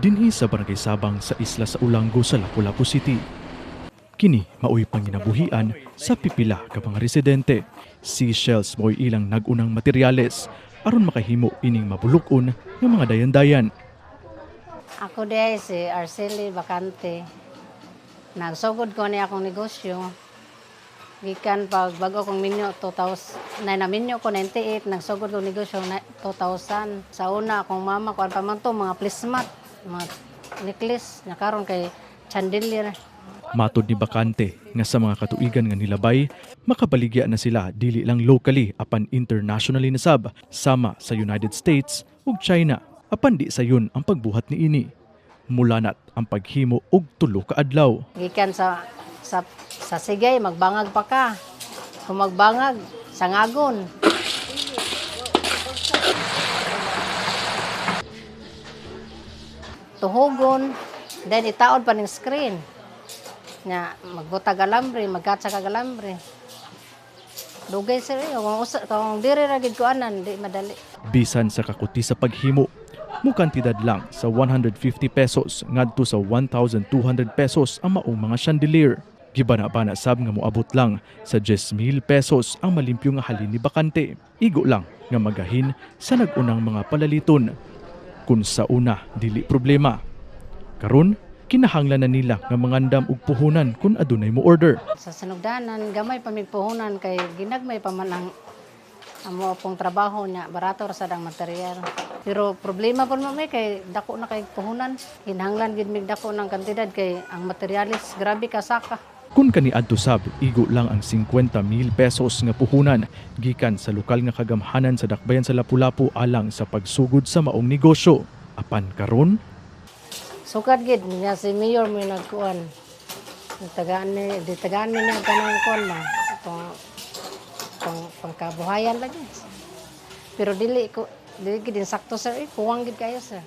dinhi sa Barangay Sabang sa isla sa Ulango sa Lapu-Lapu City. Kini maoy panginabuhian sa pipila ka mga residente. Seashells mo'y ilang nagunang materyales aron makahimo ining mabulukon ng mga dayan-dayan. Ako di si Arceli Bacante. Nagsugod ko niya akong negosyo. Gikan pag bago kong minyo 2000, na minyo ko 98, nagsugod ko negosyo 2000. Sa una akong mama ko pa man to mga plismat, mga necklace na karon kay chandelier. Matod ni Bacante nga sa mga katuigan nga nilabay, makabaligya na sila dili lang locally apan internationally na sab sama sa United States ug China. Apan di sayon ang pagbuhat ni ini. Mulanat ang paghimo og tulo ka adlaw. Gikan sa sigay magbangag pa ka. Kung magbangag sangagon. Tuhugon, then itaod pa ning screen. Nya magbutag alambre, magkatsa kag alambre. Dugay sir, kung diri ra gid ko anan, di madali. Bisan sa kakuti sa paghimo, mukantidad lang sa 150 pesos ngadto sa 1,200 pesos ang maong mga chandelier. Gibana-bana sab nga moabot lang sa 10,000 pesos ang malimpyo nga halin ni Bacante. Igo lang nga magahin sa nagunang mga palaliton. Kung sa una dili problema, karon kinahanglan na nila nga mangandam og puhunan kung adunay mo order. Sa sinugdanan, gamay pa may puhunan kay ginagmay pa man ang amo pong trabaho niya, barato ra sad ang material. Pero problema pa man may kay dako na kay puhunan. Kinahanglan gid mig dako ng kantidad kay ang materialis grabe ka saka. Kung kaniadto sab, igo lang ang 50,000 pesos nga puhunan gikan sa lokal nga kagamhanan sa dakbayan sa Lapu-Lapu alang sa pagsugod sa maong negosyo. Apan karon, Sukad gid niya si Mayor may nagkuan. Tagaan ni niya kanang kuan ma. Pangkabuhayan lagi. Pero dili gid sakto sir, kuwang gid kayo sir.